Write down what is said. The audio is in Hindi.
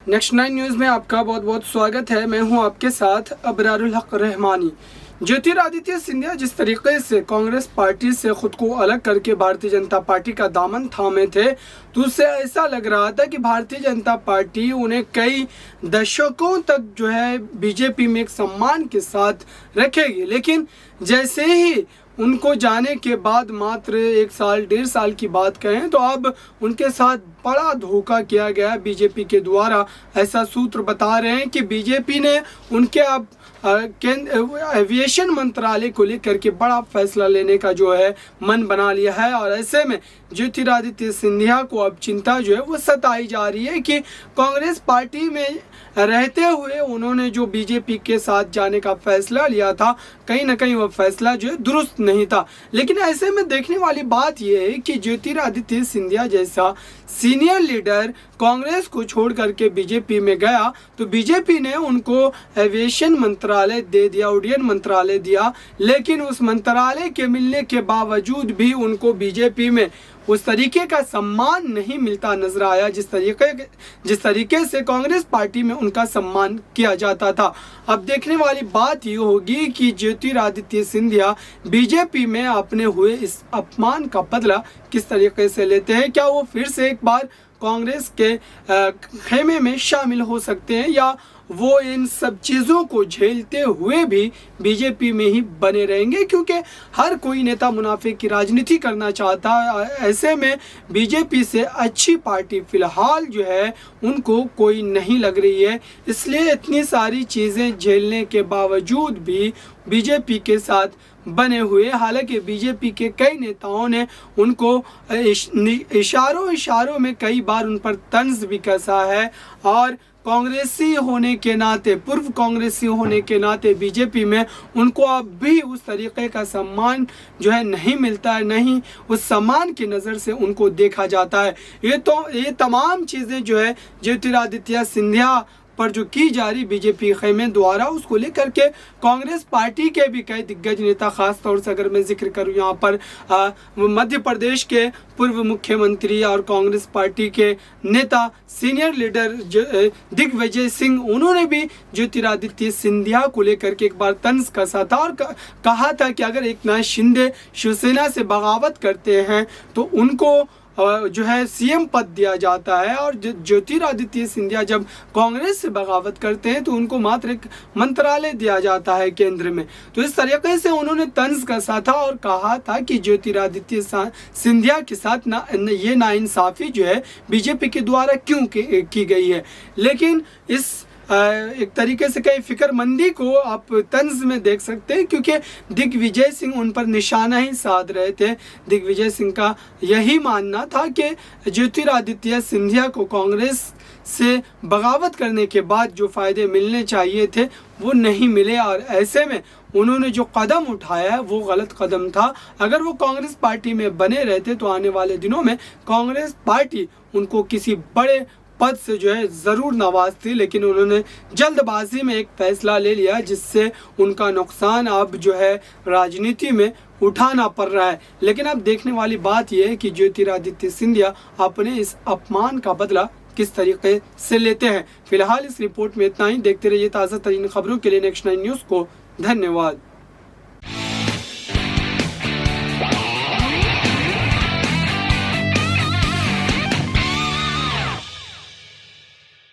नेक्स्ट 9 न्यूज़ में आपका बहुत बहुत स्वागत है। मैं हूं आपके साथ अबरारुल हक रहमानी। ज्योतिरादित्य सिंधिया जिस तरीके से कांग्रेस पार्टी से खुद को अलग करके भारतीय जनता पार्टी का दामन थामे थे, तो उससे ऐसा लग रहा था कि भारतीय जनता पार्टी उन्हें कई दशकों तक जो है बीजेपी में एक सम्मान के साथ रखेगी। लेकिन जैसे ही उनको जाने के बाद मात्र 1 साल 1.5 साल की बात कहें तो अब उनके साथ बड़ा धोखा किया गया बीजेपी के द्वारा। ऐसा सूत्र बता रहे हैं कि बीजेपी ने उनके अब एविएशन मंत्रालय को लेकर के बड़ा फैसला लेने का जो है मन बना लिया है। और ऐसे में ज्योतिरादित्य सिंधिया को अब चिंता जो है वो सताई जा रही है कि कांग्रेस पार्टी में रहते हुए उन्होंने जो बीजेपी के साथ जाने का फैसला लिया था, कहीं ना कहीं वह फैसला जो है दुरुस्त नहीं था। लेकिन ऐसे में देखने वाली बात यह है कि ज्योतिरादित्य सिंधिया जैसा सीनियर लीडर कांग्रेस को छोड़ करके बीजेपी में गया, तो बीजेपी ने उनको एविएशन मंत्रालय दे दिया, उड्डयन मंत्रालय दिया। लेकिन उस मंत्रालय के मिलने के बावजूद भी उनको बीजेपी में उस तरीके का सम्मान नहीं मिलता नजर आया जिस तरीके से कांग्रेस पार्टी में उनका सम्मान किया जाता था। अब देखने वाली बात ये होगी कि ज्योतिरादित्य सिंधिया बीजेपी में अपने हुए इस अपमान का बदला किस तरीके से लेते हैं। क्या वो फिर से एक बार कांग्रेस के खेमे में शामिल हो सकते हैं, या वो इन सब चीज़ों को झेलते हुए भी बीजेपी में ही बने रहेंगे, क्योंकि हर कोई नेता मुनाफे की राजनीति करना चाहता है। ऐसे में बीजेपी से अच्छी पार्टी फिलहाल जो है उनको कोई नहीं लग रही है। इसलिए इतनी सारी चीज़ें झेलने के बावजूद भी बीजेपी के साथ बने हुए, हालांकि बीजेपी के कई नेताओं ने उनको इशारों में कई बार उन पर तंज भी कसा है। और कांग्रेसी होने के नाते, पूर्व कांग्रेसी होने के नाते बीजेपी में उनको अब भी उस तरीके का सम्मान जो है नहीं मिलता है, नहीं उस सम्मान की नज़र से उनको देखा जाता है। ये तमाम चीज़ें जो है ज्योतिरादित्य सिंधिया पर जो की जा रही बीजेपी खेमे द्वारा, उसको लेकर के कांग्रेस पार्टी के भी कई दिग्गज नेता, खास तौर से अगर मैं जिक्र करूं यहाँ पर मध्य प्रदेश के पूर्व मुख्यमंत्री और कांग्रेस पार्टी के नेता सीनियर लीडर दिग्विजय सिंह, उन्होंने भी ज्योतिरादित्य सिंधिया को लेकर के एक बार तंज कसा था और कहा था कि अगर एकनाथ शिंदे शिवसेना से बगावत करते हैं तो उनको जो है सीएम पद दिया जाता है, और ज्योतिरादित्य सिंधिया जब कांग्रेस से बगावत करते हैं तो उनको मात्र एक मंत्रालय दिया जाता है केंद्र में। तो इस तरीके से उन्होंने तंज कसा था और कहा था कि ज्योतिरादित्य सिंधिया के साथ ये नाइंसाफ़ी जो है बीजेपी के द्वारा क्यों की गई है। लेकिन इस एक तरीके से कई फिक्रमंदी को आप तंज में देख सकते हैं, क्योंकि दिग्विजय सिंह उन पर निशाना ही साध रहे थे। दिग्विजय सिंह का यही मानना था कि ज्योतिरादित्य सिंधिया को कांग्रेस से बगावत करने के बाद जो फ़ायदे मिलने चाहिए थे वो नहीं मिले, और ऐसे में उन्होंने जो कदम उठाया है वो गलत कदम था। अगर वो कांग्रेस पार्टी में बने रहते तो आने वाले दिनों में कांग्रेस पार्टी उनको किसी बड़े पद से जो है ज़रूर नवाजती, लेकिन उन्होंने जल्दबाजी में एक फ़ैसला ले लिया जिससे उनका नुकसान अब जो है राजनीति में उठाना पड़ रहा है। लेकिन अब देखने वाली बात यह है कि ज्योतिरादित्य सिंधिया अपने इस अपमान का बदला किस तरीके से लेते हैं। फिलहाल इस रिपोर्ट में इतना ही। देखते रहिए ताज़ा तरीन खबरों के लिए नेक्स्ट 9 न्यूज़ को। धन्यवाद।